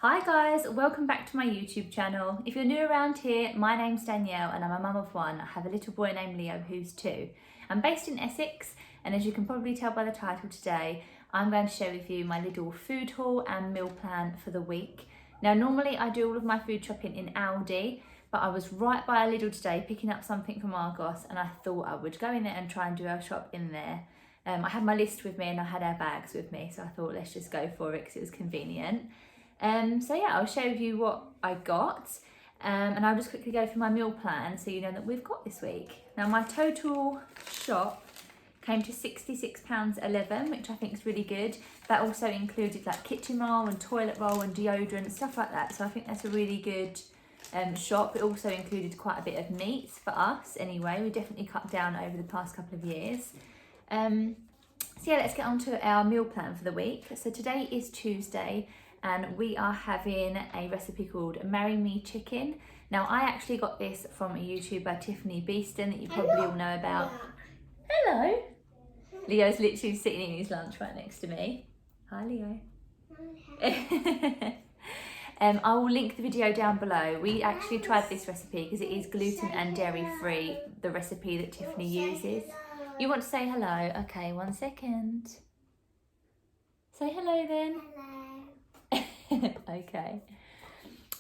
Hi guys, welcome back to my YouTube channel. If you're new around here, my name's Danielle and I'm a mum of one. I have a little boy named Leo who's 2. I'm based in Essex, and as you can probably tell by the title today, I'm going to share with you my little food haul and meal plan for the week. Now normally I do all of my food shopping in Aldi, but I was right by a Lidl today picking up something from Argos and I thought I would go in there and try and do our shop in there. I had my list with me and I had our bags with me, so I thought let's just go for it because it was convenient. So yeah, I'll show you what I got, and I'll just quickly go through my meal plan so you know that we've got this week. Now my total shop came to £66.11, which I think is really good. That also included like kitchen roll and toilet roll and deodorant, stuff like that. So I think that's a really good shop. It also included quite a bit of meat for us anyway. We definitely cut down over the past couple of years. So yeah, let's get on to our meal plan for the week. So today is Tuesday, and we are having a recipe called Marry Me Chicken. Now I actually got this from a YouTuber, Tiffany Beeston, that you probably all know about. Hello. Leo's literally sitting in his lunch right next to me. Hi Leo. I will link the video down below. We actually tried this recipe because it is gluten and dairy free, the recipe that Tiffany uses. You want to say hello? Okay, 1 second. Say hello then. Hello. Okay.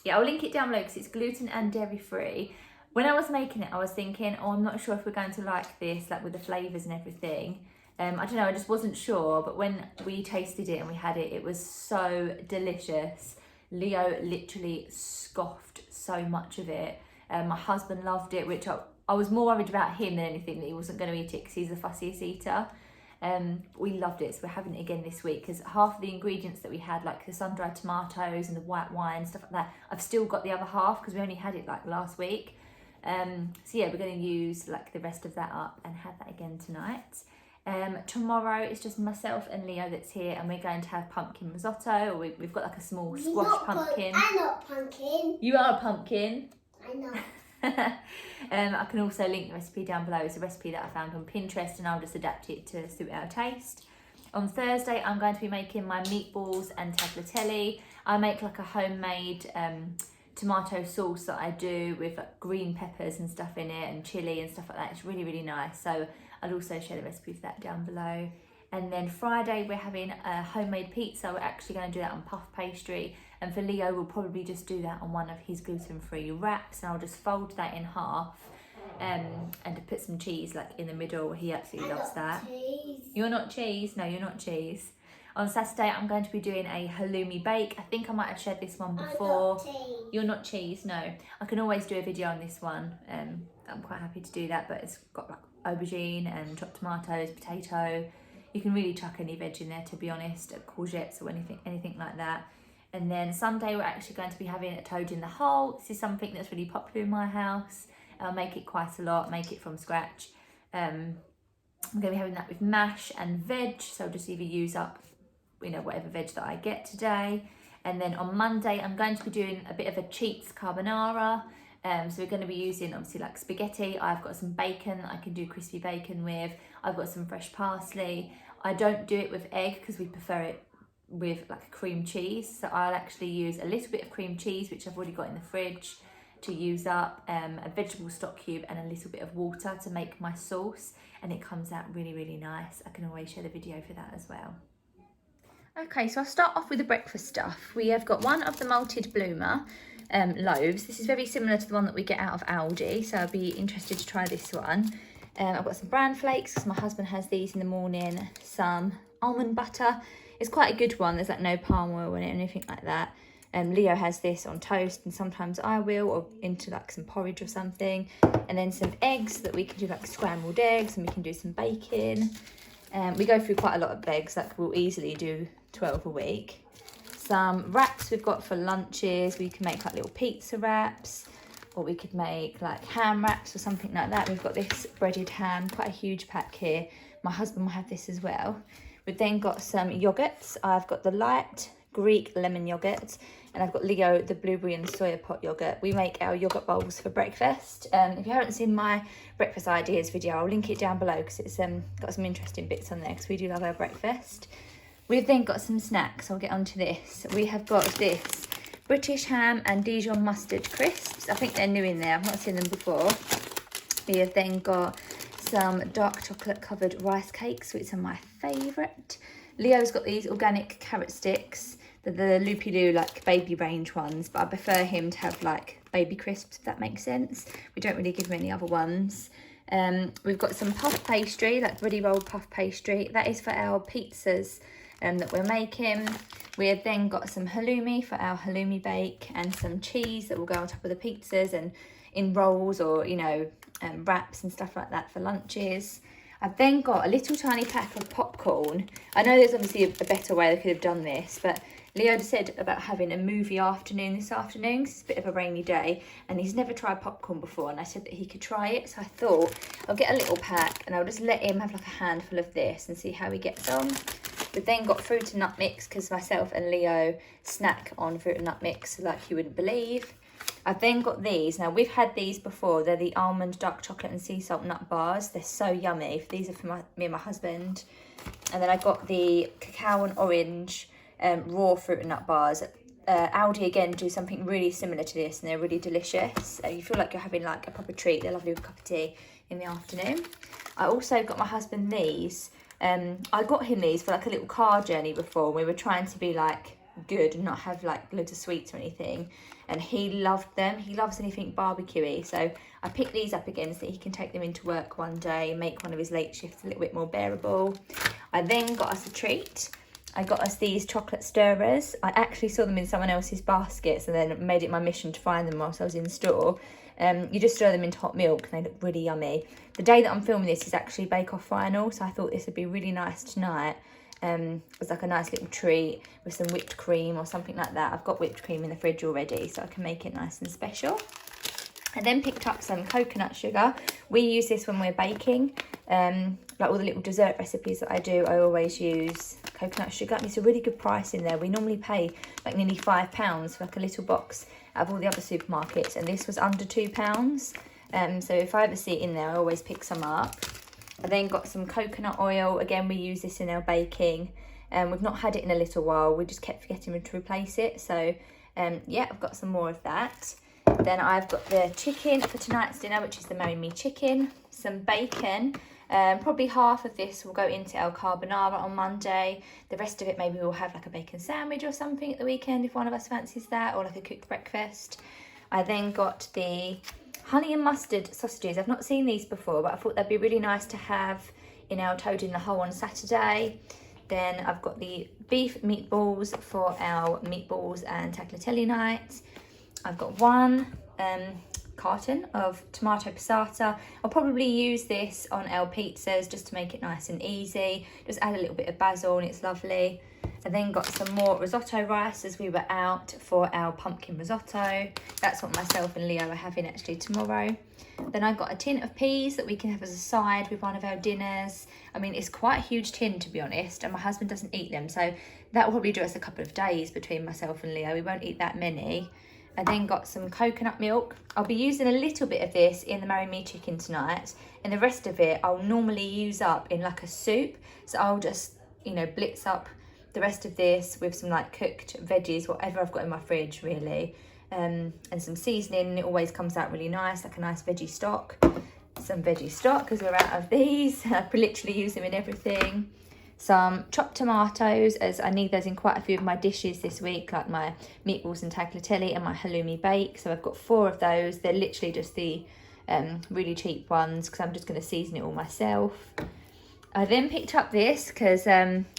Yeah, I'll link it down below because it's gluten and dairy free. When I was making it, I was thinking, oh, I'm not sure if we're going to like this, like with the flavours and everything. I don't know, I just wasn't sure. But when we tasted it and we had it, it was so delicious. Leo literally scoffed so much of it. My husband loved it, which I was more worried about him than anything, that he wasn't going to eat it because he's the fussiest eater. We loved it, so we're having it again this week because half of the ingredients that we had, like the sun-dried tomatoes and the white wine, stuff like that, I've still got the other half because we only had it like last week. So yeah, we're going to use like the rest of that up and have that again tonight. Tomorrow it's just myself and Leo that's here, and we're going to have pumpkin risotto, or we've got like a small squash pumpkin. I'm not a pumpkin. You are a pumpkin. I know. I can also link the recipe down below. It's a recipe that I found on Pinterest and I'll just adapt it to suit our taste. On Thursday I'm going to be making my meatballs and tagliatelle. I make like a homemade tomato sauce that I do with like green peppers and stuff in it and chilli and stuff like that. It's really, really nice. So I'll also share the recipe for that down below. And then Friday we're having a homemade pizza. We're actually going to do that on puff pastry, and for Leo we'll probably just do that on one of his gluten-free wraps, and I'll just fold that in half and to put some cheese like in the middle. He absolutely loves that. Cheese. You're not cheese? No, you're not cheese. On Saturday I'm going to be doing a halloumi bake. I think I might have shared this one before. You're not cheese? No. I can always do a video on this one. I'm quite happy to do that, but it's got like aubergine and chopped tomatoes, potato. You can really chuck any veg in there, to be honest, courgettes or anything like that. And then Sunday we're actually going to be having a toad in the hole. This is something that's really popular in my house. I'll make it quite a lot, make it from scratch. I'm going to be having that with mash and veg, so I'll just either use up, you know, whatever veg that I get today. And then on Monday I'm going to be doing a bit of a cheats carbonara. So we're going to be using obviously like spaghetti. I've got some bacon that I can do crispy bacon with. I've got some fresh parsley. I don't do it with egg because we prefer it with like cream cheese. So I'll actually use a little bit of cream cheese, which I've already got in the fridge, to use up, a vegetable stock cube and a little bit of water to make my sauce, and it comes out really, really nice. I can always share the video for that as well. Okay, so I'll start off with the breakfast stuff. We have got one of the malted bloomer loaves. This is very similar to the one that we get out of Aldi, so I'll be interested to try this one. I've got some bran flakes because my husband has these in the morning, some almond butter. It's quite a good one. There's like no palm oil in it or anything like that. Leo has this on toast, and sometimes I will, or into like some porridge or something. And then some eggs that we can do like scrambled eggs, and we can do some bacon. We go through quite a lot of eggs, like we'll easily do 12 a week. Some wraps we've got for lunches. We can make like little pizza wraps, or we could make like ham wraps or something like that. We've got this breaded ham, quite a huge pack here. My husband will have this as well. We've then got some yogurts. I've got the light Greek lemon yogurt, and I've got Leo the blueberry and soya pot yogurt. We make our yogurt bowls for breakfast. If you haven't seen my breakfast ideas video, I'll link it down below because it's got some interesting bits on there because we do love our breakfast. We've then got some snacks. I'll get onto this. We have got this British ham and Dijon mustard crisps. I think they're new in there. I've not seen them before. We have then got some dark chocolate covered rice cakes, which are my favourite. Leo's got these organic carrot sticks. They're the loopy-loo, like baby range ones, but I prefer him to have like baby crisps, if that makes sense. We don't really give him any other ones. We've got some puff pastry, like ready rolled puff pastry. That is for our pizzas that we're making. We have then got some halloumi for our halloumi bake, and some cheese that will go on top of the pizzas and in rolls, or, you know, wraps and stuff like that for lunches. I've then got a little tiny pack of popcorn. I know there's obviously a better way they could have done this, but Leo said about having a movie afternoon this afternoon, 'cause it's a bit of a rainy day, and he's never tried popcorn before, and I said that he could try it. So I thought I'll get a little pack and I'll just let him have like a handful of this and see how he gets on. We've then got fruit and nut mix, because myself and Leo snack on fruit and nut mix like you wouldn't believe. I've then got these. Now, we've had these before. They're the almond, dark chocolate and sea salt nut bars. They're so yummy. These are for me and my husband. And then I got the cacao and orange raw fruit and nut bars. Aldi again do something really similar to this, and they're really delicious. You feel like you're having like a proper treat. They're lovely with a cup of tea in the afternoon. I also got my husband these. I got him these for like a little car journey before. We were trying to be like good and not have like loads of sweets or anything, and he loved them. He loves anything barbecuey, so I picked these up again so that he can take them into work one day and make one of his late shifts a little bit more bearable. I then got us a treat. I got us these chocolate stirrers. I actually saw them in someone else's baskets and then made it my mission to find them whilst I was in store. You just stir them into hot milk and they look really yummy. The day that I'm filming this is actually Bake Off final, so I thought this would be really nice tonight. It's like a nice little treat with some whipped cream or something like that. I've got whipped cream in the fridge already, so I can make it nice and special. I then picked up some coconut sugar. We use this when we're baking. Like all the little dessert recipes that I do, I always use coconut sugar. And it's a really good price in there. We normally pay like nearly £5 for like a little box out of all the other supermarkets, and this was under £2. So if I ever see it in there, I always pick some up. I then got some coconut oil. Again, we use this in our baking. We've not had it in a little while. We just kept forgetting to replace it. So yeah, I've got some more of that. Then I've got the chicken for tonight's dinner, which is the Marry Me chicken. Some bacon. Probably half of this will go into our carbonara on Monday. The rest of it, maybe we'll have like a bacon sandwich or something at the weekend if one of us fancies that, or like a cooked breakfast. I then got the honey and mustard sausages. I've not seen these before, but I thought they'd be really nice to have in our Toad in the Hole on Saturday. Then I've got the beef meatballs for our meatballs and tagliatelle night. I've got one carton of tomato passata. I'll probably use this on our pizzas just to make it nice and easy. Just add a little bit of basil and it's lovely. I then got some more risotto rice as we were out for our pumpkin risotto. That's what myself and Leo are having actually tomorrow. Then I got a tin of peas that we can have as a side with one of our dinners. I mean, it's quite a huge tin, to be honest, and my husband doesn't eat them, so that will probably do us a couple of days between myself and Leo. We won't eat that many. I then got some coconut milk. I'll be using a little bit of this in the Marry Me chicken tonight, and the rest of it I'll normally use up in like a soup. So I'll just, you know, blitz up the rest of this with some like cooked veggies, whatever I've got in my fridge really, and some seasoning. It always comes out really nice, like a nice veggie stock. Some veggie stock because we're out of these. I literally use them in everything. Some chopped tomatoes, as I need those in quite a few of my dishes this week, like my meatballs and tagliatelle and my halloumi bake. So I've got 4 of those. They're literally just the really cheap ones because I'm just going to season it all myself. I then picked up this because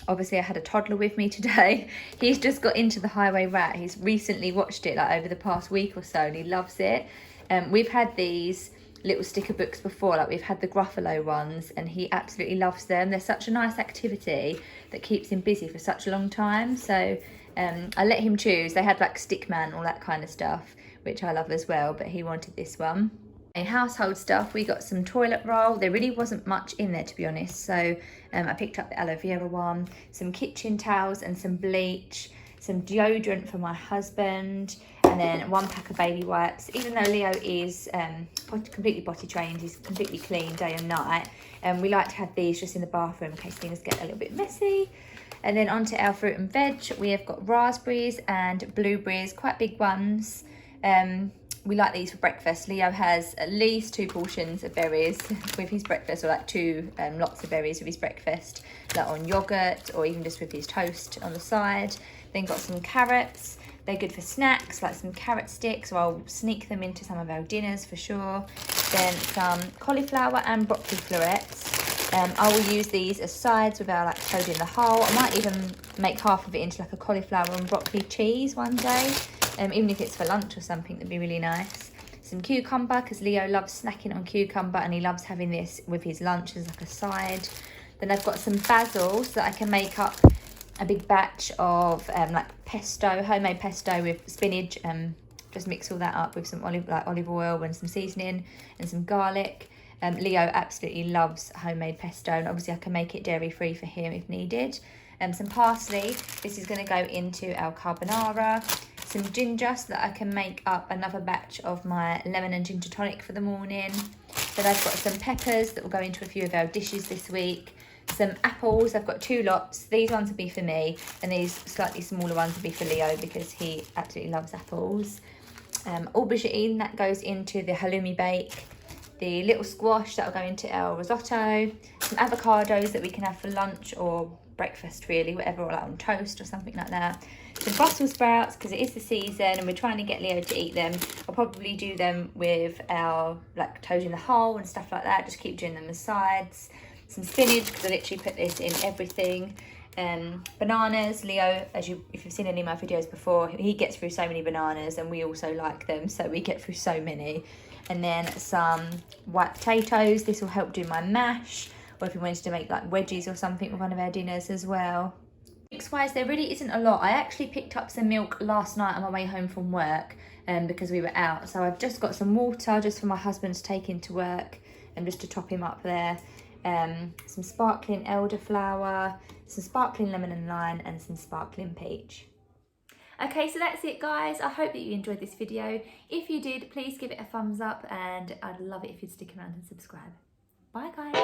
obviously I had a toddler with me today. He's just got into the Highway Rat. He's recently watched it like over the past week or so and he loves it. We've had these little sticker books before, like we've had the Gruffalo ones, and he absolutely loves them. They're such a nice activity that keeps him busy for such a long time. So I let him choose. They had like Stickman, all that kind of stuff, which I love as well, but he wanted this one. In household stuff, we got some toilet roll. There really wasn't much in there, to be honest, so I picked up the aloe vera one, some kitchen towels and some bleach, some deodorant for my husband, and then 1 pack of baby wipes. Even though Leo is completely potty trained, he's completely clean day and night, and we like to have these just in the bathroom in case things get a little bit messy. And then onto our fruit and veg, we have got raspberries and blueberries, quite big ones. We like these for breakfast. Leo has at least 2 portions of berries with his breakfast, or like 2 lots of berries with his breakfast, like on yogurt or even just with his toast on the side. Then got some carrots. They're good for snacks, like some carrot sticks, so I'll sneak them into some of our dinners for sure. Then some cauliflower and broccoli florets. I will use these as sides with our like toad in the hole. I might even make half of it into like a cauliflower and broccoli cheese one day, even if it's for lunch or something. That'd be really nice. Some cucumber, because Leo loves snacking on cucumber and he loves having this with his lunch as like a side. Then I've got some basil so that I can make up a big batch of like pesto, homemade pesto with spinach. Just mix all that up with some olive oil and some seasoning and some garlic. Leo absolutely loves homemade pesto, and obviously I can make it dairy free for him if needed. Some parsley, this is going to go into our carbonara. Some ginger so that I can make up another batch of my lemon and ginger tonic for the morning. Then I've got some peppers that will go into a few of our dishes this week. Some apples, I've got 2 lots. These ones will be for me, and these slightly smaller ones will be for Leo because he absolutely loves apples. Aubergine, that goes into the halloumi bake. The little squash, that will go into our risotto. Some avocados that we can have for lunch or breakfast really, whatever, or like on toast or something like that. Some Brussels sprouts, because it is the season and we're trying to get Leo to eat them. I'll probably do them with our like toad in the hole and stuff like that, just keep doing them as sides. Some spinach, because I literally put this in everything. Bananas, Leo, if you've seen any of my videos before, he gets through so many bananas, and we also like them, so we get through so many. And then some white potatoes, this will help do my mash, or if you wanted to make like wedgies or something with one of our dinners as well. Mix-wise, there really isn't a lot. I actually picked up some milk last night on my way home from work because we were out, so I've just got some water just for my husband to take into work and just to top him up there. Some sparkling elderflower, some sparkling lemon and lime, and some sparkling peach. Okay, so that's it guys. I hope that you enjoyed this video. If you did, please give it a thumbs up, and I'd love it if you'd stick around and subscribe. Bye guys.